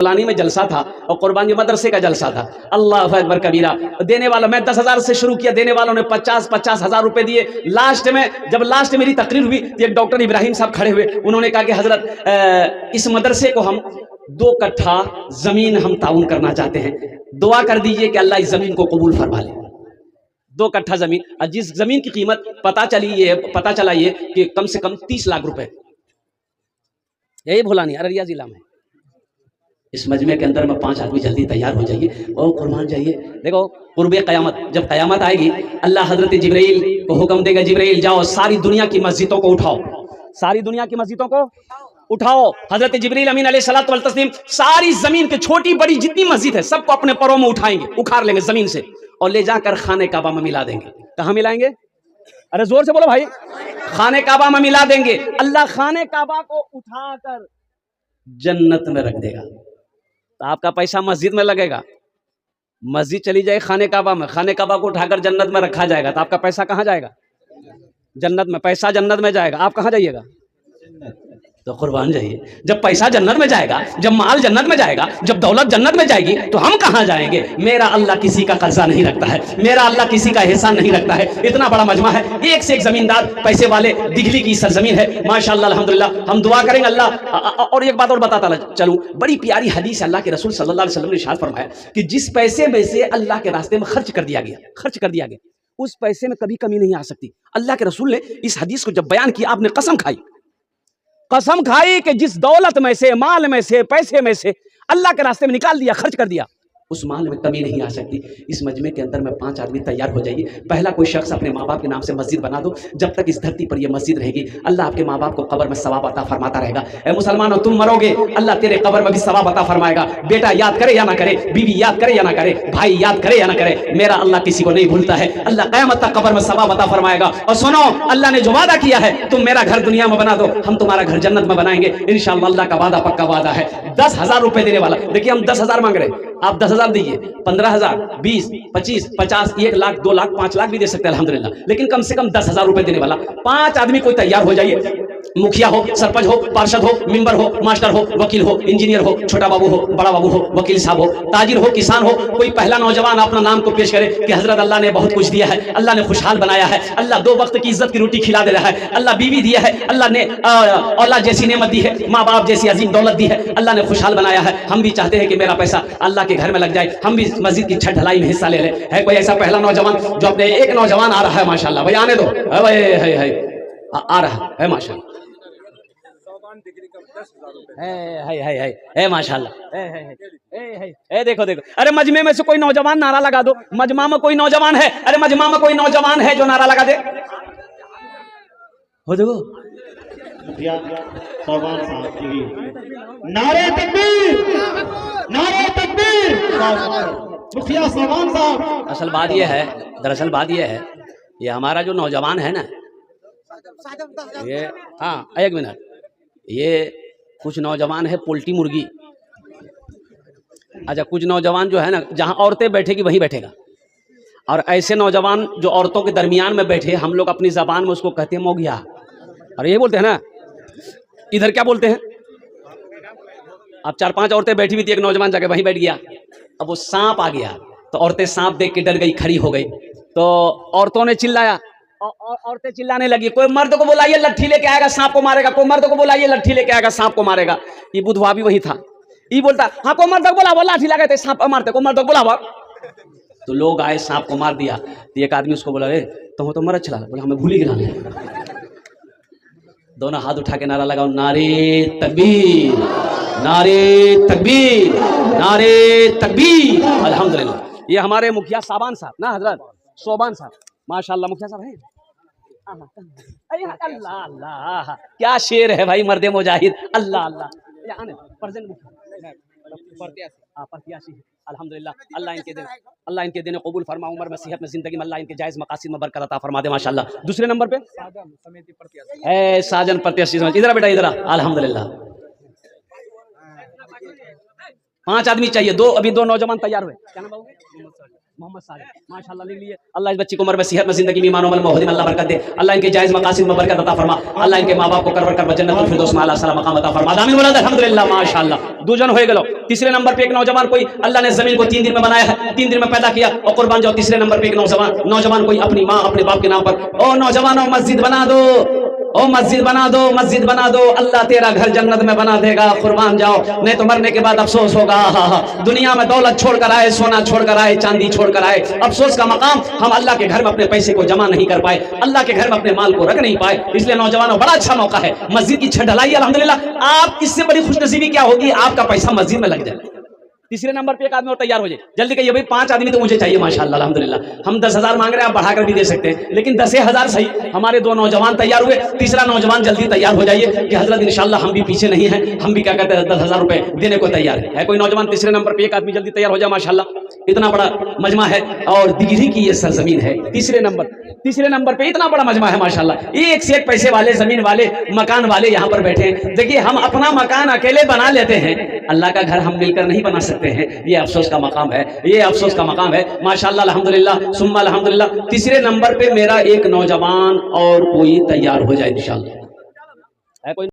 फलानी में जलसा था और कुर्बानी मदरसे का जलसा था। अल्लाह अकबर कबीरा। देने वाला मैं 10,000 से शुरू किया, देने वालों ने 50-50 हजार रुपए दिए। लास्ट में जब लास्ट मेरी तकरीर हुई तो एक डॉक्टर इब्राहिम साहब खड़े हुए, उन्होंने कहा कि हजरत इस मदरसे को हम 2 कट्ठा जमीन हम ताउन करना चाहते हैं, दुआ कर दीजिए कि अल्लाह इस जमीन को कबूल फरमा ले। 2 कट्ठा जमीन, और जिस जमीन की कीमत पता चला ये कि कम से कम 30 लाख रुपए। यही भोलानी अररिया जिला में। इस मजमे के अंदर में 5 आदमी जल्दी तैयार हो जाइए और कुर्बान जाइए। देखो कुर्बे क़यामत, जब क़यामत आएगी अल्लाह हजरत जिब्राइल को हुक्म देगा, जिब्राइल जाओ सारी दुनिया की मस्जिदों को उठाओ, सारी दुनिया की मस्जिदों को उठाओ। हजरत जिब्राइल अमीन अलैहिस्सलातु वल तस्लीम सारी जमीन के छोटी बड़ी जितनी मस्जिद है सबको अपने पैरों में उठाएंगे, उखाड़ लेंगे जमीन से और ले जाकर खाने काबा में मिला देंगे। कहाँ मिलाएंगे? अरे जोर से बोलो भाई। खाने काबा में मिला देंगे। अल्लाह खाने काबा को उठाकर जन्नत में रख देगा। तो आपका पैसा मस्जिद में लगेगा, मस्जिद चली जाए खाने काबा में, खाने काबा को उठाकर जन्नत में रखा जाएगा, तो आपका पैसा कहाँ जाएगा? जन्नत में। पैसा जन्नत में जाएगा, आप कहाँ जाइएगा? तो कुर्बान जाइए। जब पैसा जन्नत में जाएगा, जब माल जन्नत में जाएगा, जब दौलत जन्नत में जाएगी, तो हम कहाँ जाएंगे? मेरा अल्लाह किसी का कर्जा नहीं रखता है, मेरा अल्लाह किसी का एहसान नहीं रखता है। इतना बड़ा मजमा है, एक से एक जमींदार पैसे वाले, दिघली की सरजमीन है माशाअल्लाह अल्हम्दुलिल्लाह। हम दुआ करेंगे अल्लाह। और एक बात और बताता चलूं, बड़ी प्यारी हदीस अल्लाह के रसूल सल्लल्लाहु अलैहि वसल्लम ने इरशाद फरमाया कि जिस पैसे में से अल्लाह के रास्ते में खर्च कर दिया गया, उस पैसे में कभी कमी नहीं आ सकती। अल्लाह के रसूल ने इस हदीस को जब बयान किया, आपने कसम खाई कि जिस दौलत में से, माल में से, पैसे में से अल्लाह के रास्ते में निकाल दिया, खर्च कर दिया, उस माल में कमी नहीं आ सकती। इस मजमे के अंदर में 5 आदमी तैयार हो जाइए। पहला कोई शख्स अपने माँ बाप के नाम से मस्जिद बना दो। जब तक इस धरती पर यह मस्जिद रहेगी अल्लाह आपके माँ बाप को कब्र में सवाब अता फरमाता रहेगा। ए मुसलमानों, तुम मरोगे अल्लाह तेरे कब्र में भी सवाब अता फरमाएगा। बेटा याद करे या ना करे, बीवी याद करे या ना करे, भाई याद करे या ना करे, मेरा अल्लाह किसी को नहीं भूलता है। अल्लाह क़यामत तक कब्र में सवाब अता फरमाएगा। और सुनो, अल्लाह ने जो वादा किया है, तुम मेरा घर दुनिया में बना दो, हम तुम्हारा घर जन्नत में बनाएंगे इंशाअल्लाह। अल्लाह का वादा पक्का वादा है। 10,000 रुपए देने वाला। देखिए हम 10,000 मांग रहे हैं, आप 10,000 दीजिए, 15,000, 20, 25, 50, 1 लाख, 2 लाख, 5 लाख भी दे सकते हैं अल्हम्दुलिल्लाह, लेकिन कम से कम 10,000 रुपए देने वाला 5 आदमी कोई तैयार हो जाइए। मुखिया हो, सरपंच हो, पार्षद हो, मेंबर हो, मास्टर हो, वकील हो, इंजीनियर हो, छोटा बाबू हो, बड़ा बाबू हो, वकील साहब हो, ताजिर हो, किसान हो, कोई पहला नौजवान अपना नाम को पेश करे कि हजरत अल्लाह ने बहुत कुछ दिया है, अल्लाह ने खुशहाल बनाया है, अल्लाह 2 वक्त की इज्जत की रोटी खिला दे रहा है, अल्लाह बीवी दिया है, अल्लाह ने औलाद जैसी नेमत दी है, माँ बाप जैसी अजीम दौलत दी है, अल्लाह ने खुशहाल बनाया है। हम भी चाहते हैं कि मेरा पैसा अल्लाह के घर में लग जाए, हम भी मस्जिद की छत ढलाई में हिस्सा ले लें। है कोई ऐसा पहला नौजवान जो अपने? एक नौजवान आ रहा है माशाल्लाह, भाई आने दो, आ रहा है माशाल्लाह, है माशाल्लाह, है देखो। अरे मजमे में से कोई नौजवान नारा लगा दो। मजमा में कोई नौजवान है? अरे मजमा में कोई नौजवान है जो नारा लगा दे? हो देखो नारे तकबीर, नारे तकबीर, मुखिया सामान साहब। दरअसल बात यह है, ये हमारा जो नौजवान है ना, ये हाँ एक मिनट, ये कुछ नौजवान है पोल्ट्री मुर्गी। अच्छा, कुछ नौजवान जो है ना, जहाँ औरतें बैठेगी वहीं बैठेगा, और ऐसे नौजवान जो औरतों के दरमियान में बैठे, हम लोग अपनी जबान में उसको कहते हैं मोगिया। और ये बोलते हैं ना, इधर क्या बोलते हैं? अब 4-5 औरतें बैठी हुई थी, एक नौजवान जाके वहीं बैठ गया। अब वो सांप आ गया, तो औरतें सांप देख के डर गई, खड़ी हो गई। तो औरतों ने चिल्लाया, औरतें चिल्लाने लगी, कोई मर्द को बुलाइए लट्ठी लेके आएगा सांप को मारेगा, कोई मर्द को बुलाइए लट्ठी लेके आएगा सांप को मारेगा। ये बुधवा भी वही था, ये बोलता हाँ कोई मर्द को बुलावा, लाठी लगा थे सांप मारते, कोई मर्द को बुलावा। तो लोग आए, सांप को मार दिया। तो एक आदमी उसको बोला, रे तो मर चला, बोला हमें भूल ही गिरा। दोनों हाथ उठा के नारा लगाओ, नारे तकबीर, नारे तकबीर, नारे तकबीर। अल्हम्दुलिल्लाह। ये हमारे मुखिया साबान साहब ना, हजरत सोबान साहब माशाल्लाह, मुखिया साहब हैं। अल्लाह अल्लाह, क्या शेर है भाई, मर्दे मुजाहिद। अल्लाह अल्लाह। अल्हम्दुलिल्लाह, अल्लाह इनके दिन कबूल फरमा, उम्र में सेहत में जिंदगी में अल्लाह इनके जायज़ मकासिद में बरकत अता फरमा दे माशाल्लाह। दूसरे नंबर पे साजन प्रत्याशी, इधर बेटा इधर। अल्हम्दुलिल्लाह 5 आदमी चाहिए, 2 अभी 2 नौजवान तैयार हुए। क्या नाम बाबू? मोहम्मद सादिक माशाल्लाह लिख लिए। अल्लाह इस बच्ची को उम्र में सेहत में जिंदगी में ईमान अमल में अल्लाह बरकत दे। अल्लाह इनके जायज मकासिद में बरकत अता फरमा। अल्लाह इनके मां बाप को करवर कर जन्नतुल फिरदौस में आला सलाम मकाम अता फरमा। आमीन बोला अल्हम्दुलिल्लाह माशाल्लाह। दूजन हो गलो। तीसरे नंबर पे एक नौजवान कोई अल्लाह ने जमीन को 3 दिन में बनाया है, 3 दिन में पैदा किया और कुर्बान जाओ। तीसरे नंबर पे एक नौजवान कोई अपनी माँ अपने बाप के नाम पर, ओ नौजवानों मस्जिद बना दो, ओ मस्जिद बना दो, मस्जिद बना दो, अल्लाह तेरा घर जन्नत में बना देगा। कुर्बान जाओ, नहीं तो मरने के बाद अफसोस होगा। दुनिया में दौलत छोड़कर आए, सोना छोड़कर आए, चांदी छोड़कर आए, अफसोस का मकाम हम अल्लाह के घर में अपने पैसे को जमा नहीं कर पाए, अल्लाह के घर में अपने माल को रख नहीं पाए। इसलिए नौजवानों बड़ा अच्छा मौका है, मस्जिद की छत ढलाई अल्हम्दुलिल्लाह। आप इससे बड़ी खुशनसीबी क्या होगी, आपका पैसा मस्जिद में लग जाए। तीसरे नंबर पे एक आदमी और तैयार हो जाए, जल्दी कहिए भाई 5 आदमी तो मुझे चाहिए माशाल्लाह अल्हम्दुलिल्लाह। हम 10,000 मांग रहे हैं, आप बढ़ाकर भी दे सकते हैं, लेकिन 10,000 सही। हमारे 2 नौजवान तैयार हुए, तीसरा नौजवान जल्दी तैयार हो जाइए कि हजरत इंशाल्लाह हम भी पीछे नहीं हैं, हम भी क्या कहते हैं 10,000 रुपए देने को तैयार है। कोई नौजवान तीसरे नंबर पे एक आदमी जल्दी तैयार हो जाए माशाल्लाह। इतना बड़ा मजमा है और दिगरी की ये सरजमीन है। तीसरे नंबर पे इतना बड़ा मजमा है माशाल्लाह। एक से एक पैसे वाले, जमीन वाले, मकान वाले यहाँ पर बैठे हैं। देखिए हम अपना मकान अकेले बना लेते हैं, अल्लाह का घर हम मिलकर नहीं बना सकते हैं। ये अफसोस का मकाम है, ये अफसोस का मकाम है माशाल्लाह अल्हम्दुलिल्लाह सुम्मा अल्हम्दुलिल्लाह। तीसरे नंबर पे मेरा एक नौजवान और कोई तैयार हो जाए इंशाल्लाह। है कोई?